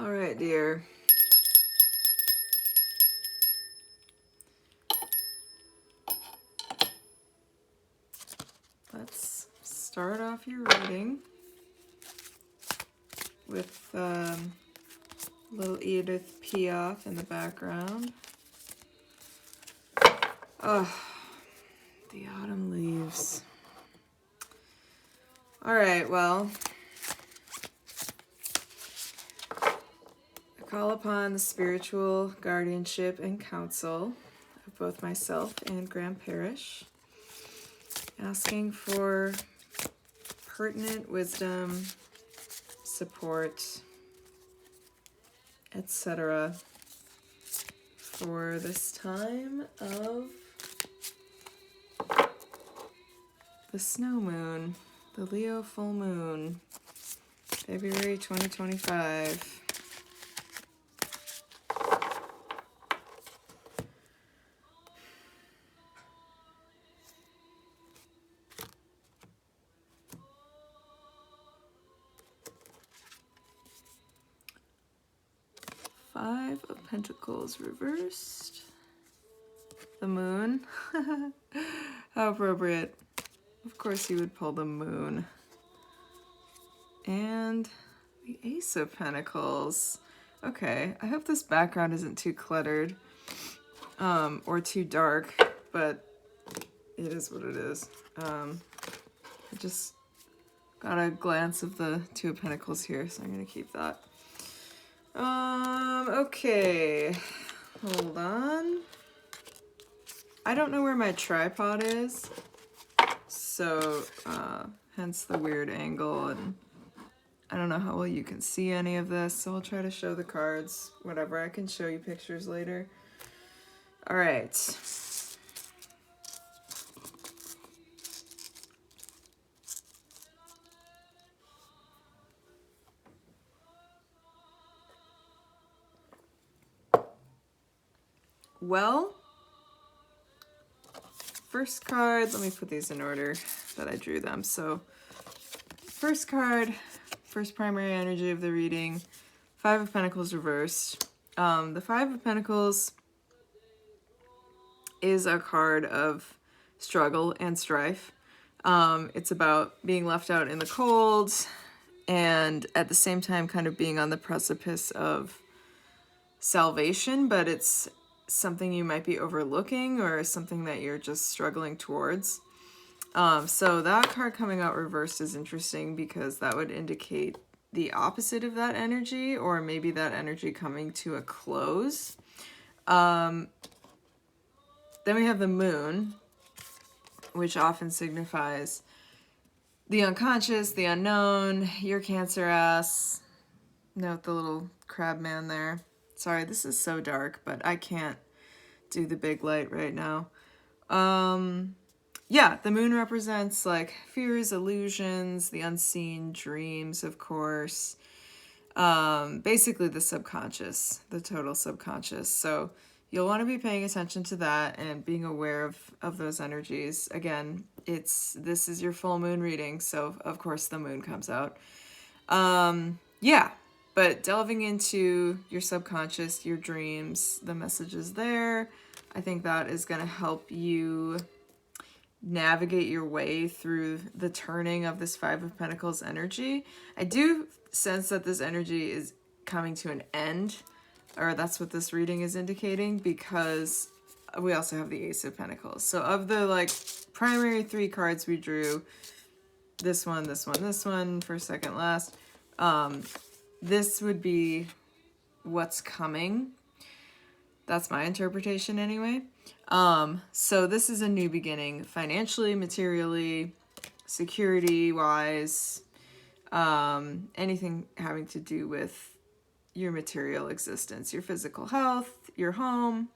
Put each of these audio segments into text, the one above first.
All right, dear. Let's start off your reading with little Edith Piaf in the background. Oh, the autumn leaves. All right, well, I call upon the spiritual guardianship and counsel of both myself and Graham Parrish, asking for pertinent wisdom, support, etc. for this time of the snow moon, the Leo full moon, February 2025. Five of Pentacles reversed. The moon. How appropriate. Of course you would pull the moon. And the Ace of Pentacles. Okay, I hope this background isn't too cluttered or too dark, but it is what it is. I just got a glance of the Two of Pentacles here, so I'm going to keep that. Okay, hold on. I don't know where my tripod is, so hence the weird angle, and I don't know how well you can see any of this, so I'll try to show the cards, whatever. I can show you pictures later. All right. Well, first card, let me put these in order that I drew them. So first card, first primary energy of the reading, Five of Pentacles reversed. The Five of Pentacles is a card of struggle and strife. It's about being left out in the cold and at the same time kind of being on the precipice of salvation, but it's something you might be overlooking or something that you're just struggling towards. So that card coming out reversed is interesting because that would indicate the opposite of that energy, or maybe that energy coming to a close. Then we have the moon, which often signifies the unconscious, the unknown, your Cancer ass. Note the little crab man there. Sorry, this is so dark, but I can't do the big light right now. Yeah, the moon represents like fears, illusions, the unseen, dreams, of course. Basically the subconscious, the total subconscious. So you'll want to be paying attention to that and being aware of those energies. Again, this is your full moon reading, so of course the moon comes out. Yeah, but delving into your subconscious, your dreams, the messages there, I think that is going to help you navigate your way through the turning of this Five of Pentacles energy. I do sense that this energy is coming to an end, or that's what this reading is indicating, because we also have the Ace of Pentacles. So of the like primary three cards we drew, this one, this one, this one, first, second, last, this would be what's coming. That's my interpretation anyway. So this is a new beginning, financially, materially, security-wise, anything having to do with your material existence, your physical health, your home.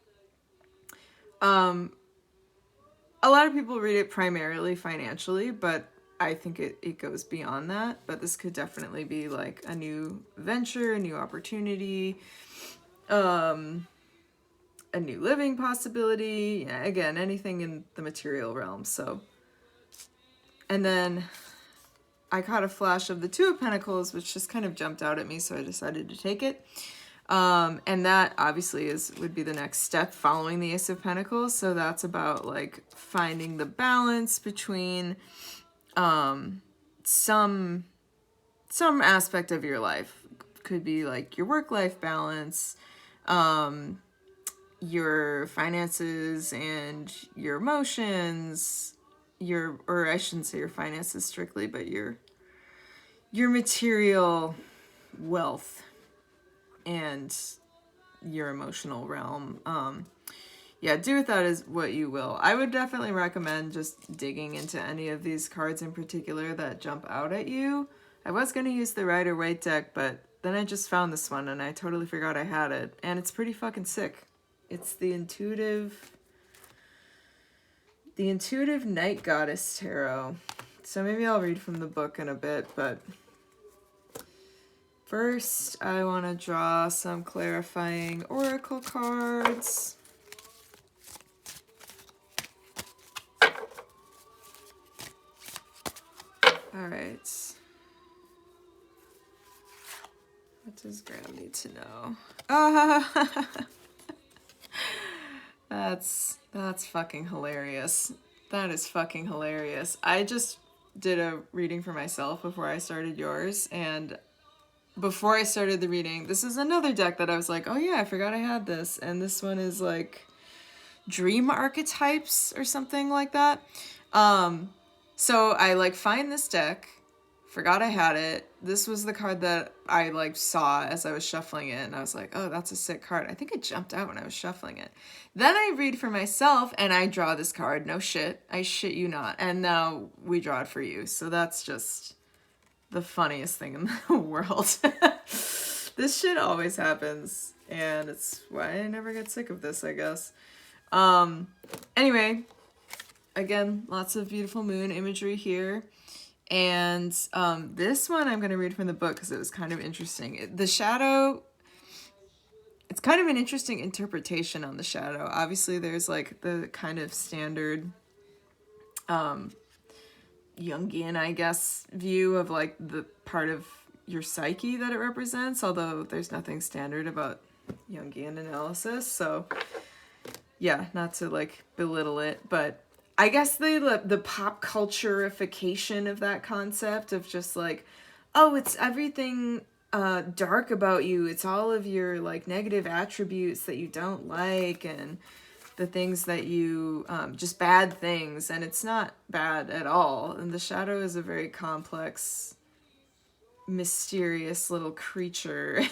A lot of people read it primarily financially, but I think it goes beyond that. But this could definitely be like a new venture, a new opportunity, a new living possibility. Yeah, again, anything in the material realm. So, and then I caught a flash of the Two of Pentacles, which just kind of jumped out at me, so I decided to take it. And that obviously would be the next step following the Ace of Pentacles. So that's about like finding the balance between some aspect of your life. Could be like your work-life balance, your finances and your emotions, or I shouldn't say your finances strictly, but your material wealth and your emotional realm. Yeah, do with that as what you will. I would definitely recommend just digging into any of these cards in particular that jump out at you. I was going to use the Rider-Waite deck, but then I just found this one and I totally forgot I had it. And it's pretty fucking sick. It's the Intuitive Night Goddess Tarot. So maybe I'll read from the book in a bit, but first I want to draw some clarifying oracle cards. All right. What does Graham need to know? That's fucking hilarious. That is fucking hilarious. I just did a reading for myself before I started yours, and before I started the reading, this is another deck that I was like, oh yeah, I forgot I had this, and this one is like dream archetypes or something like that. So I like find this deck, forgot I had it. This was the card that I like saw as I was shuffling it, and I was like, oh, that's a sick card. I think it jumped out when I was shuffling it. Then I read for myself and I draw this card. No shit. I shit you not. And now we draw it for you. So that's just the funniest thing in the world. This shit always happens, and it's why I never get sick of this, I guess. Anyway, again, lots of beautiful moon imagery here. And this one I'm going to read from the book because it was kind of interesting. The shadow, it's kind of an interesting interpretation on the shadow. Obviously, there's like the kind of standard Jungian, I guess, view of like the part of your psyche that it represents, although there's nothing standard about Jungian analysis. So yeah, not to like belittle it, but I guess the pop cultureification of that concept of just like, oh, it's everything dark about you. It's all of your like negative attributes that you don't like, and the things that you, just bad things. And it's not bad at all. And the shadow is a very complex, mysterious little creature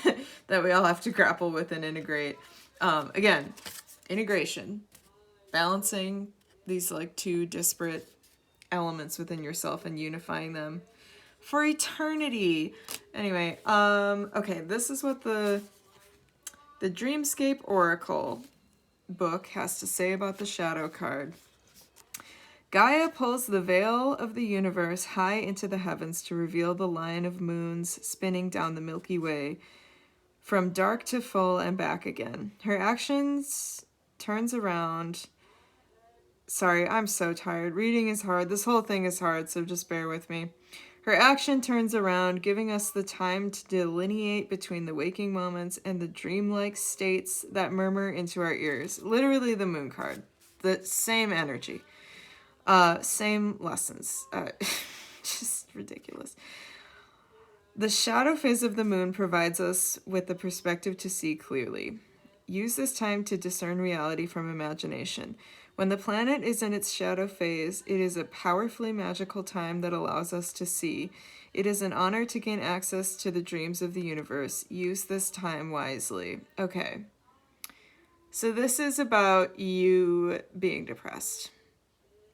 that we all have to grapple with and integrate. Again, integration, balancing these like two disparate elements within yourself and unifying them for eternity. Anyway, okay, this is what the Dreamscape Oracle book has to say about the shadow card. Gaia pulls the veil of the universe high into the heavens to reveal the line of moons spinning down the Milky Way from dark to full and back again. Her actions turns around. Sorry, I'm so tired. Reading is hard. This whole thing is hard, so just bear with me. Her action turns around, giving us the time to delineate between the waking moments and the dreamlike states that murmur into our ears. Literally the moon card. The same energy. Same lessons. Just ridiculous. The shadow phase of the moon provides us with the perspective to see clearly. Use this time to discern reality from imagination. When the planet is in its shadow phase, it is a powerfully magical time that allows us to see. It is an honor to gain access to the dreams of the universe. Use this time wisely. Okay. So this is about you being depressed.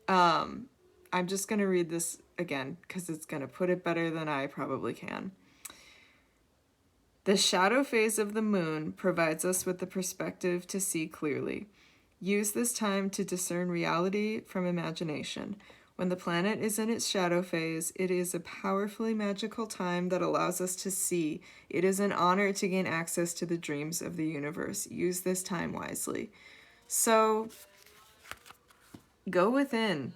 I'm just going to read this again because it's going to put it better than I probably can. The shadow phase of the moon provides us with the perspective to see clearly. Use this time to discern reality from imagination. When the planet is in its shadow phase, it is a powerfully magical time that allows us to see. It is an honor to gain access to the dreams of the universe. Use this time wisely. So, go within.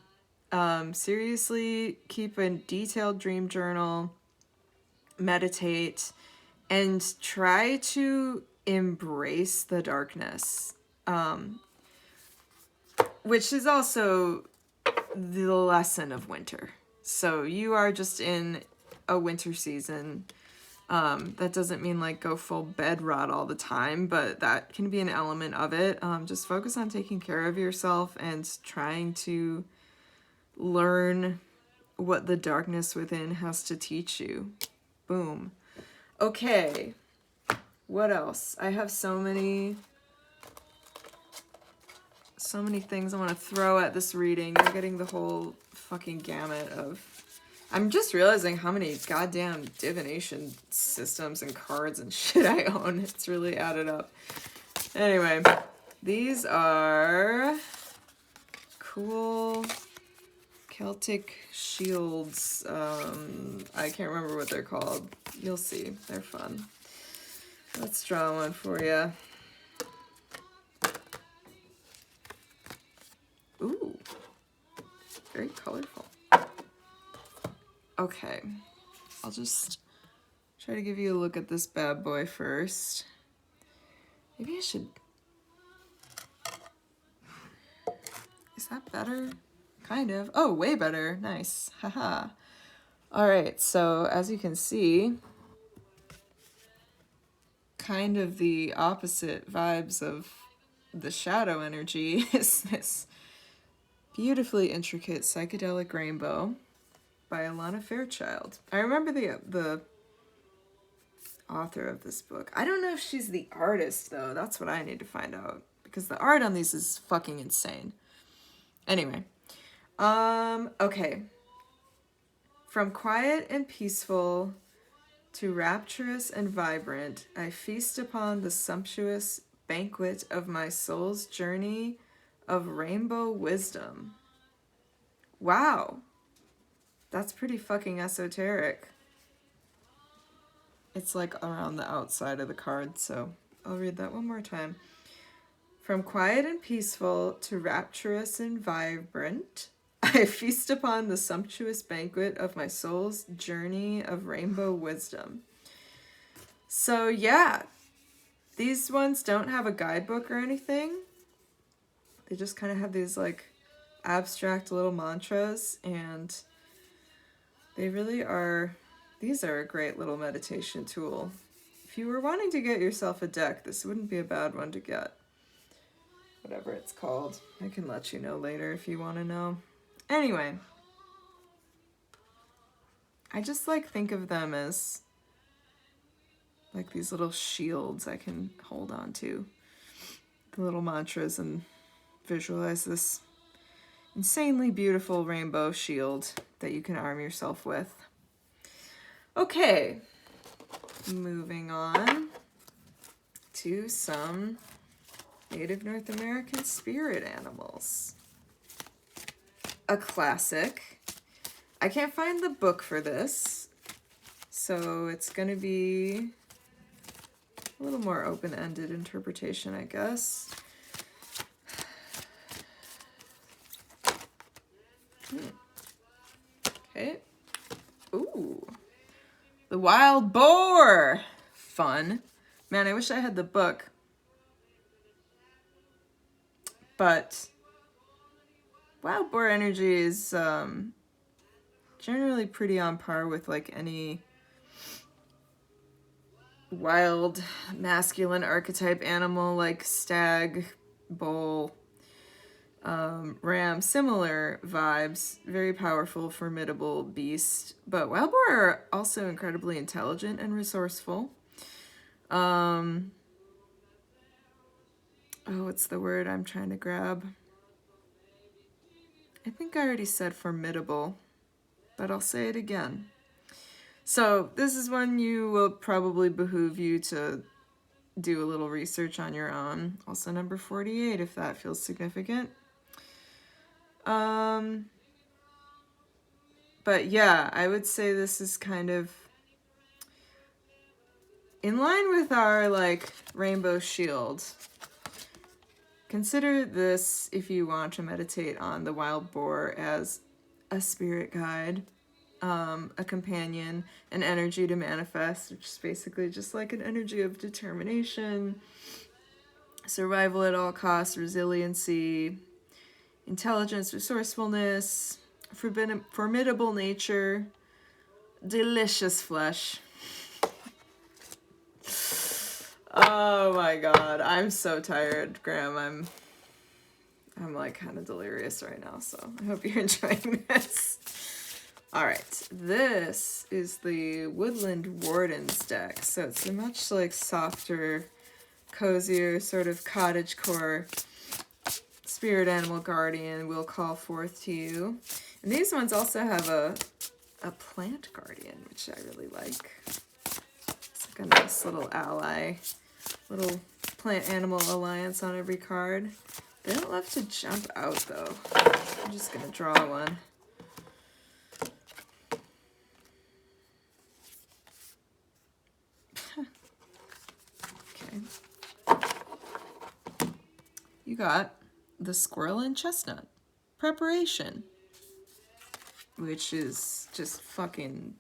Seriously, keep a detailed dream journal, meditate, and try to embrace the darkness, which is also the lesson of winter. So you are just in a winter season. That doesn't mean like go full bed rot all the time, but that can be an element of it. Just focus on taking care of yourself and trying to learn what the darkness within has to teach you. Boom. Okay. What else? I have so many things I want to throw at this reading. You're getting the whole fucking gamut of... I'm just realizing how many goddamn divination systems and cards and shit I own. It's really added up. Anyway, these are cool Celtic shields. I can't remember what they're called. You'll see. They're fun. Let's draw one for you. Ooh, very colorful. Okay, I'll just try to give you a look at this bad boy first. Maybe I should... Is that better? Kind of. Oh, way better. Nice. Haha. Alright, so as you can see, kind of the opposite vibes of the shadow energy is this beautifully intricate psychedelic rainbow by Alana Fairchild. I remember the author of this book. I don't know if she's the artist, though. That's what I need to find out, because the art on these is fucking insane. Anyway. Okay. From quiet and peaceful to rapturous and vibrant, I feast upon the sumptuous banquet of my soul's journey of rainbow wisdom. Wow. That's pretty fucking esoteric. It's like around the outside of the card, so I'll read that one more time. From quiet and peaceful to rapturous and vibrant, I feast upon the sumptuous banquet of my soul's journey of rainbow wisdom. So yeah, these ones don't have a guidebook or anything. They just kind of have these like abstract little mantras, and they really are, these are a great little meditation tool. If you were wanting to get yourself a deck, this wouldn't be a bad one to get. Whatever it's called. I can let you know later if you want to know. Anyway. I just like think of them as like these little shields I can hold on to. The little mantras, and visualize this insanely beautiful rainbow shield that you can arm yourself with. Okay, moving on to some Native North American spirit animals. A classic. I can't find the book for this, so it's going to be a little more open-ended interpretation, I guess. Okay. Ooh. The Wild Boar! Fun. Man, I wish I had the book. But Wild Boar energy is generally pretty on par with like any wild masculine archetype animal like stag, bull, ram. Similar vibes. Very powerful, formidable beast. But wild boar are also incredibly intelligent and resourceful. Oh, what's the word I'm trying to grab? I think I already said formidable, but I'll say it again. So this is one you will probably behoove you to do a little research on your own. Also number 48, if that feels significant. But yeah, I would say this is kind of in line with our like rainbow shield. Consider this, if you want to meditate on the wild boar, as a spirit guide, a companion, an energy to manifest, which is basically just like an energy of determination, survival at all costs, resiliency, intelligence, resourcefulness, formidable nature, delicious flesh. Oh my god, I'm so tired, Graham. I'm like kind of delirious right now, so I hope you're enjoying this. Alright, this is the Woodland Wardens deck. So it's a much like softer, cozier, sort of cottagecore spirit animal guardian will call forth to you. And these ones also have a plant guardian, which I really like. It's like a nice little ally, little plant animal alliance on every card. They don't love to jump out though. I'm just gonna draw one. Okay. You got the Squirrel and Chestnut. Preparation. Which is just fucking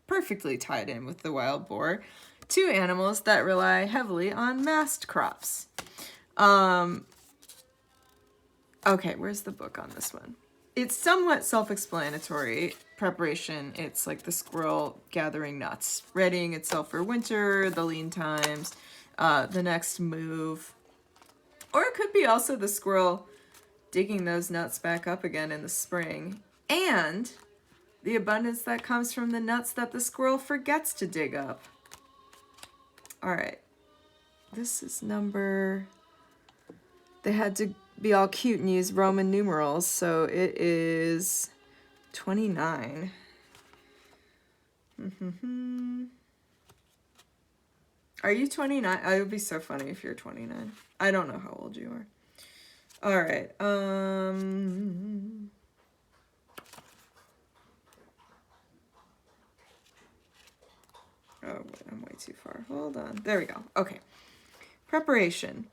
perfectly tied in with the wild boar. Two animals that rely heavily on mast crops. Okay, where's the book on this one? It's somewhat self-explanatory. Preparation, it's like the squirrel gathering nuts, readying itself for winter, the lean times, the next move. Or it could be also the squirrel digging those nuts back up again in the spring. And the abundance that comes from the nuts that the squirrel forgets to dig up. All right. This is number... They had to be all cute and use Roman numerals, so it is 29. Are you 29? It would be so funny if you're 29. I don't know how old you are. All right. Oh, I'm way too far. Hold on. There we go. Okay. Preparation.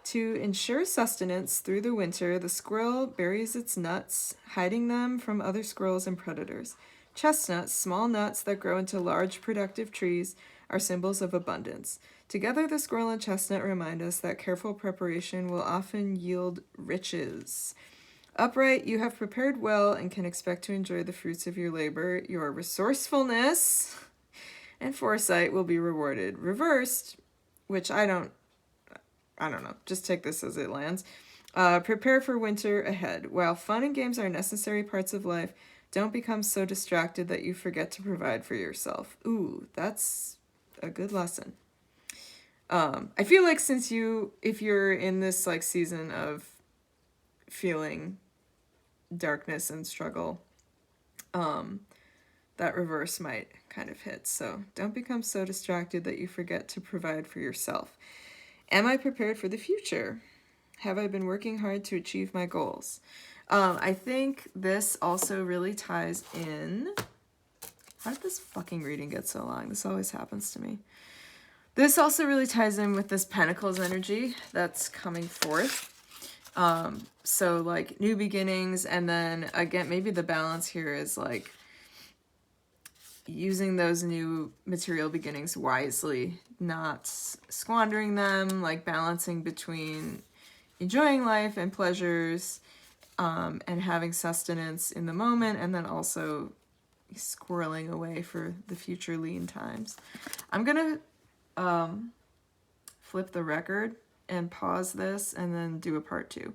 To ensure sustenance through the winter, the squirrel buries its nuts, hiding them from other squirrels and predators. Chestnuts, small nuts that grow into large productive trees, are symbols of abundance. Together, the squirrel and chestnut remind us that careful preparation will often yield riches. Upright, you have prepared well and can expect to enjoy the fruits of your labor. Your resourcefulness and foresight will be rewarded. Reversed, which I don't know, just take this as it lands. Prepare for winter ahead. While fun and games are necessary parts of life, don't become so distracted that you forget to provide for yourself. Ooh, that's a good lesson. I feel like if you're in this like season of feeling darkness and struggle, that reverse might kind of hit. So don't become so distracted that you forget to provide for yourself. Am I prepared for the future? Have I been working hard to achieve my goals? I think this also really ties in. How did this fucking reading get so long? This always happens to me. This also really ties in with this Pentacles energy that's coming forth. So like new beginnings, and then again, maybe the balance here is like using those new material beginnings wisely, not squandering them, like balancing between enjoying life and pleasures, and having sustenance in the moment, and then also squirreling away for the future lean times. I'm gonna flip the record and pause this and then do a part 2.